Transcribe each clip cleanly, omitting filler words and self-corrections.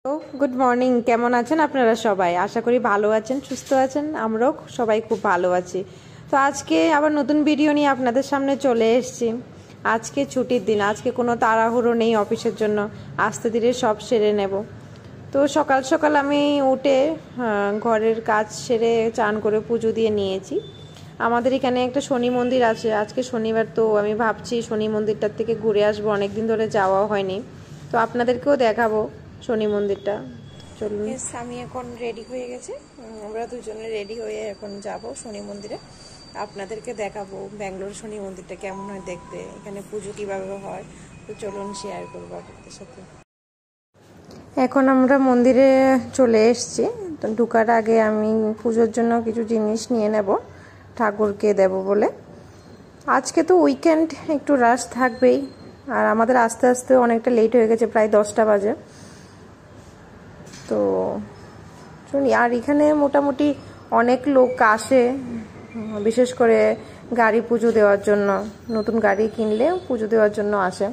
তো good morning, কেমন আছেন আপনারা সবাই? আশা করি ভালো আছেন, সুস্থ আছেন। আমরাও সবাই খুব ভালো আছি। তো আজকে আবার নতুন ভিডিও নিয়ে আপনাদের সামনে চলে এসেছি। আজকে ছুটির দিন, আজকে কোনো তাড়াহুড়ো নেই অফিসের জন্য, আস্তে ধীরে সব সেরে নেব। তো সকাল সকাল আমি উঠে ঘরের কাজ সেরে চান করে পুজো দিয়ে নিয়েছি। আমাদের এখানে একটা শনি মন্দির আছে, আজকে শনিবার, তো আমি ভাবছি শনি মন্দিরটার থেকে ঘুরে আসবো, অনেকদিন ধরে যাওয়া হয়নি। তো আপনাদেরকেও দেখাবো শনি মন্দিরটা। চলুন। আমি এখন রেডি হয়ে গেছি, আমরা দুজনে রেডি হয়ে এখন যাব শনি মন্দিরে। আপনাদেরকে দেখাবো ব্যাঙ্গালোর শনি মন্দিরটা কেমন হয় দেখতে, এখানে পুজো কিভাবে হয়। তো চলুন শেয়ার করবো আপনাদের সাথে। এখন আমরা মন্দিরে চলে এসেছি। তো ঢোকার আগে আমি পুজোর জন্য কিছু জিনিস নিয়ে নেব, ঠাকুরকে দেব বলে। আজকে তো উইকেন্ড, একটু রাশ থাকবেই। আর আমাদের আস্তে আস্তে অনেকটা লেট হয়ে গেছে, প্রায় 10টা বাজে। তো শুনি, আর এখানে মোটামুটি অনেক লোক আসে, বিশেষ করে গাড়ি পুজো দেওয়ার জন্য, নতুন গাড়ি কিনলে পুজো দেওয়ার জন্য আসে।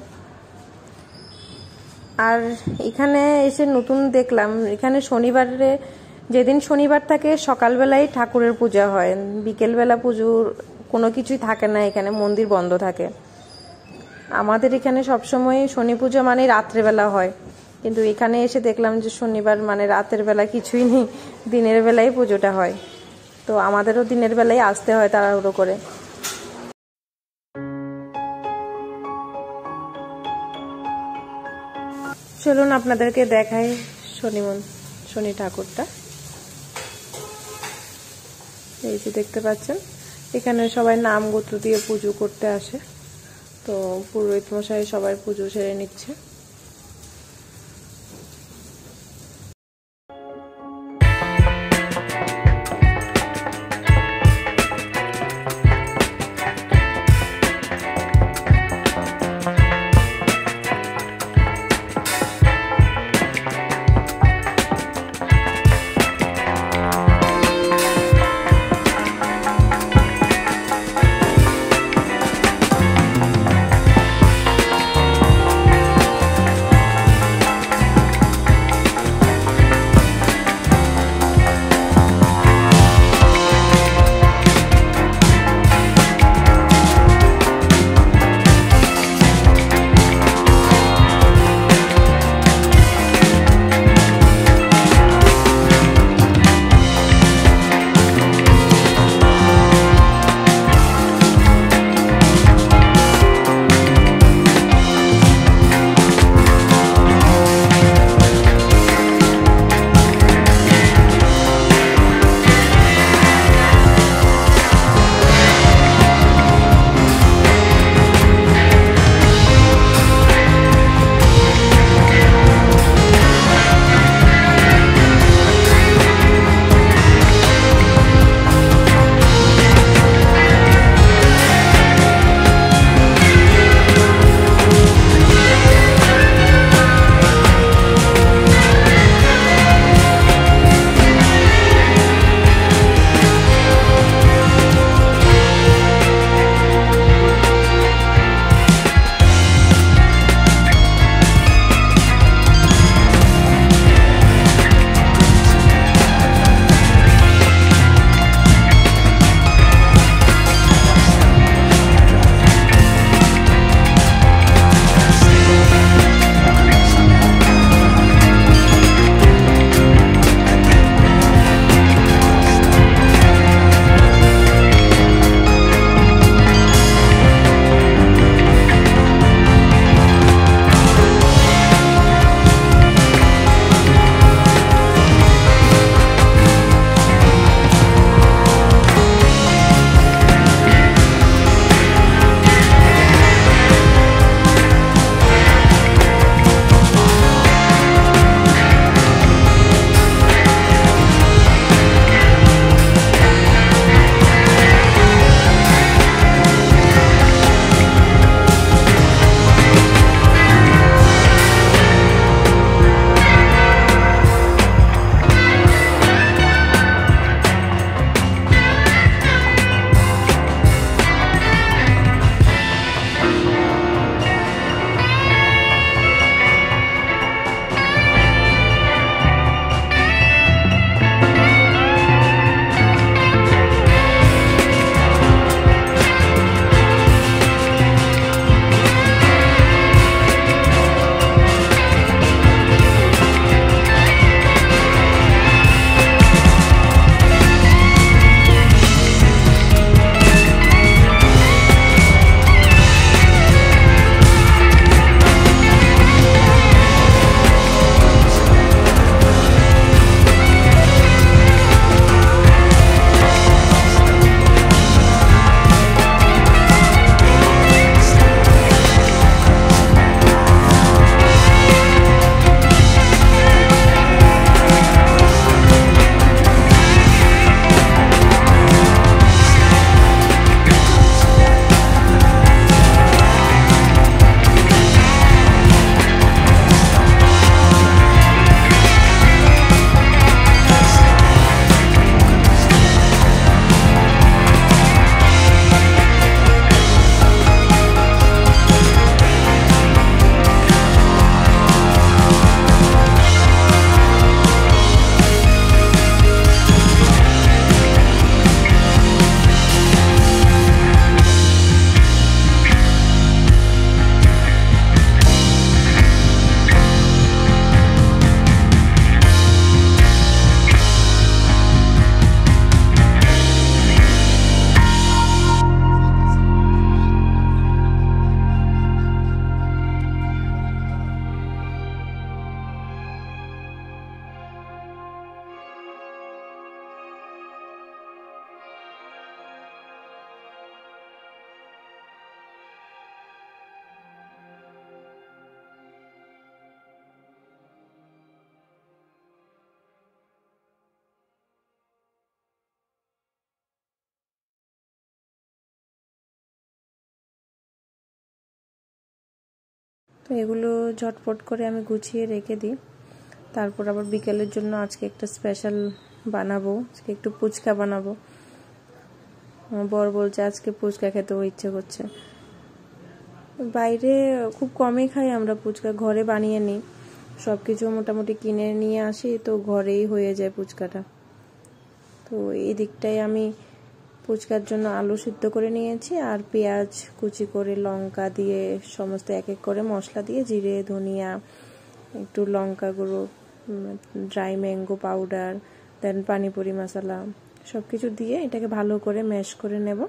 আর এখানে এসে নতুন দেখলাম, এখানে শনিবারে, যেদিন শনিবার থাকে সকালবেলায় ঠাকুরের পূজা হয়, বিকেলবেলা পুজোর কোনো কিছুই থাকে না, এখানে মন্দির বন্ধ থাকে। আমাদের এখানে সবসময় শনি পুজো মানে রাত্রেবেলা হয়, কিন্তু এখানে এসে দেখলাম যে শনিবার মানে রাতের বেলা কিছুই নেই, দিনের বেলায় পুজোটা হয়। তো আমাদেরও দিনের বেলায় আসতে হয় তাড়াহুড়ো করে। চলুন আপনাদেরকে দেখাই শনি ঠাকুরটা। এই যে দেখতে পাচ্ছেন, এখানে সবাই নাম গোত্র দিয়ে পুজো করতে আসে। তো পুরোহিত মশাই সবাই পুজো সেরে নিচ্ছে। তো এগুলো ঝটপট করে আমি গুছিয়ে রেখে দিই। তারপর আবার বিকেলের জন্য আজকে একটা স্পেশাল বানাবো, আজকে একটু ফুচকা বানাবো। আমার বর বলছে আজকে ফুচকা খেতেও ইচ্ছে করছে। বাইরে খুব কমই খাই আমরা ফুচকা, ঘরে বানিয়ে নিই, সব কিছু মোটামুটি কিনে নিয়ে আসি, তো ঘরেই হয়ে যায় ফুচকাটা। তো এই দিকটায় আমি ফুচকার জন্য আলু সিদ্ধ করে নিয়েছি, আর পেঁয়াজ কুচি করে, লঙ্কা দিয়ে সমস্ত এক এক করে মশলা দিয়ে, জিরে ধনিয়া একটু লঙ্কা গুঁড়ো, ড্রাই ম্যাঙ্গো পাউডার, দেন পানিপুরি মশলা সব কিছু দিয়ে এটাকে ভালো করে ম্যাশ করে নেব।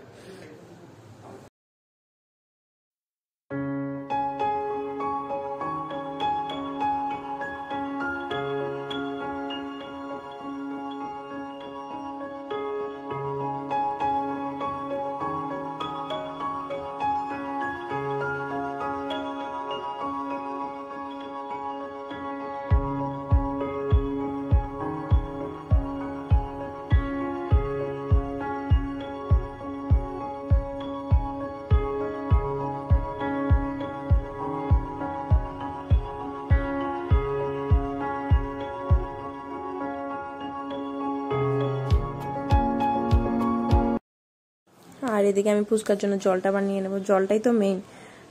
আর এদিকে আমি ফুচকার জন্য জলটা বানিয়ে নেব, জলটাই তো মেইন।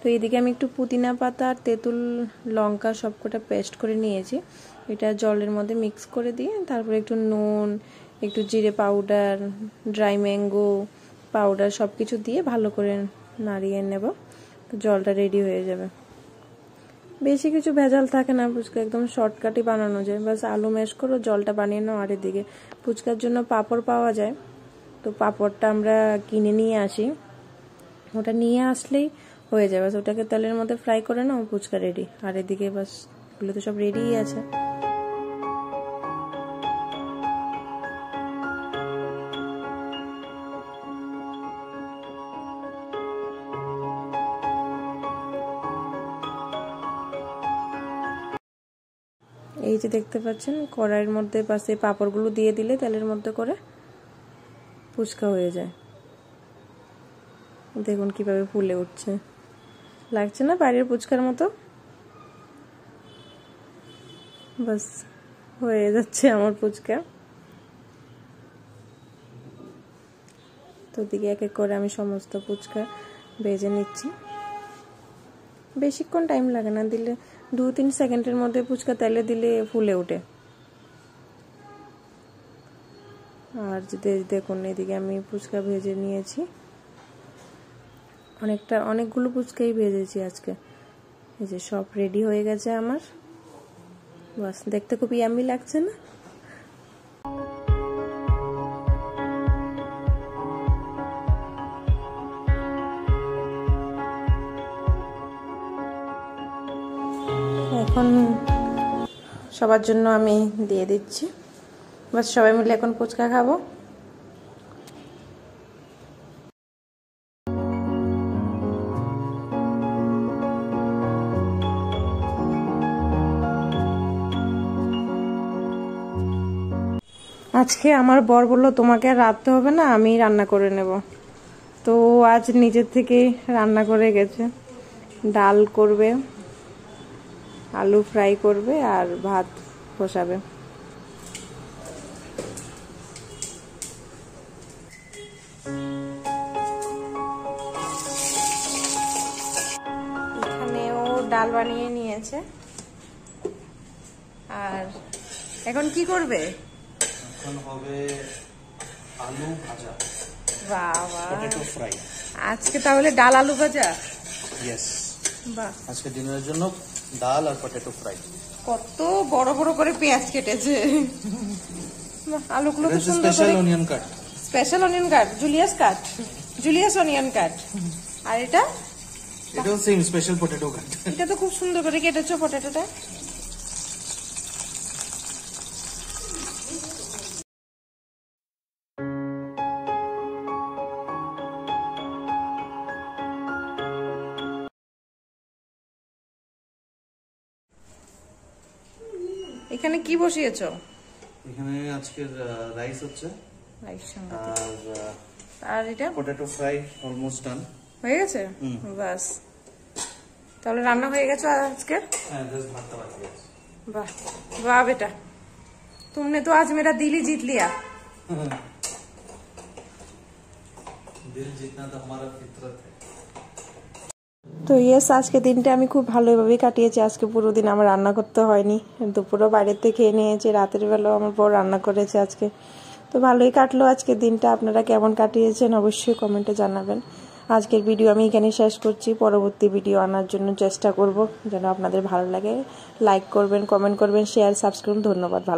তো এদিকে আমি একটু পুদিনা পাতা আর তেঁতুল লঙ্কা সবকটা পেস্ট করে নিয়েছি, এটা জলের মধ্যে মিক্স করে দিয়ে তারপরে একটু নুন, একটু জিরে পাউডার, ড্রাই ম্যাঙ্গো পাউডার সব কিছু দিয়ে ভালো করে নাড়িয়ে নেব। তো জলটা রেডি হয়ে যাবে। বেশি কিছু ভেজাল থাকে না, ফুচকা একদম শর্টকাটই বানানো যায়, বাস আলু ম্যাশ করো, জলটা বানিয়ে নাও। আর এদিকে ফুচকার জন্য পাঁপড় পাওয়া যায়, তো পাঁপড়টা আমরা কিনে নিয়ে আসি, ওটা নিয়ে আসলেই হয়ে যাবে। ওটাকে তেলের মধ্যে ফ্রাই করে নাও, ফুচকা রেডি। আর এদিকে বাস এগুলো তো সব রেডিই আছে। এই যে দেখতে পাচ্ছেন কড়াইয়ের মধ্যে পাশে পাঁপড়গুলো দিয়ে দিলে তেলের মধ্যে করে ফুচকা হয়ে যায়। দেখুন কিভাবে ফুলে উঠছে, লাগছে না বাইরের ফুচকার মতো? বাস হয়ে যাচ্ছে আমার ফুচকা। তো দিকে এক এক করে আমি সমস্ত ফুচকা ভেজে নিচ্ছি। বেশিক্ষণ টাইম লাগে না, দিলে 2-3 সেকেন্ডের মধ্যে ফুচকা তেলে দিলে ফুলে ওঠে। আর যদি দেখুন এদিকে আমি ফুচকা ভেজে নিয়েছি, অনেকগুলো ফুচকাই ভেজেছি আজকে। এই যে সব রেডি হয়ে গেছে আমার, বাস দেখতে খুব ইয়াম্মি লাগছে না? এখন সবার জন্য আমি দিয়ে দিচ্ছি, বাস সবাই মিলে এখন ফুচকা খাবো। আজকে আমার বর বললো তোমাকে আর রাঁধতে হবে না, আমি রান্না করে নেব। তো আজ নিজের থেকে রান্না করে গেছে, ডাল করবে, আলু ফ্রাই করবে আর ভাত বসাবে। এখানেও ডাল বানিয়ে নিয়েছে। আর এখন কি করবে? এখন হবে আলু ভাজা। বাহ বাহ, পটেটো ফ্রাই। আজকে তাহলে ডাল আলু ভাজা? ইয়েস, বাহ, আজকে ডিনারের জন্য ডাল আর পটেটো ফ্রাই। কত বড় বড় করে পেঁয়াজ কেটেছে। আলুগুলো তো সুন্দর করে, স্পেশাল অনিয়ন কাট। স্পেশাল অনিয়ন কাট, জুলিয়াস অনিয়ন কাট। আর এটাও সেম স্পেশাল পটেটো কাট। এটা তো খুব সুন্দর করে কেটেছো পটেটোটা। এখানে কি বসিয়েছো? এখানে আজকের রাইস হচ্ছে, আর এটা পটেটো ফ্রাই অলমোস্ট ডান হয়ে গেছে। বাস তাহলে রান্না হয়ে গেছে আজকে? হ্যাঁ, জাস্ট ভাতটা বাকি আছে। वाह वाह बेटा, तुमने तो आज मेरा दिल ही जीत लिया। दिल जीतना तो हमारा फितरत है। তো ইয়েস, আজকে দিনটা আমি খুব ভালোভাবে কাটিয়েছি। আজকে পুরো দিন আমার রান্না করতে হয়নি, দুপুরও বাইরের থেকে খেয়ে নিয়েছি, রাতের বেলাও আমার বউ রান্না করেছে আজকে। তো ভালোই কাটলো আজকে দিনটা। আপনারা কেমন কাটিয়েছেন অবশ্যই কমেন্টে জানাবেন। আজকের ভিডিও আমি এখানে শেষ করছি, পরবর্তী ভিডিও আনার জন্য চেষ্টা করব যেন আপনাদের ভালো লাগে। লাইক করবেন, কমেন্ট করবেন, শেয়ার, সাবস্ক্রাইব। ধন্যবাদ। ভালো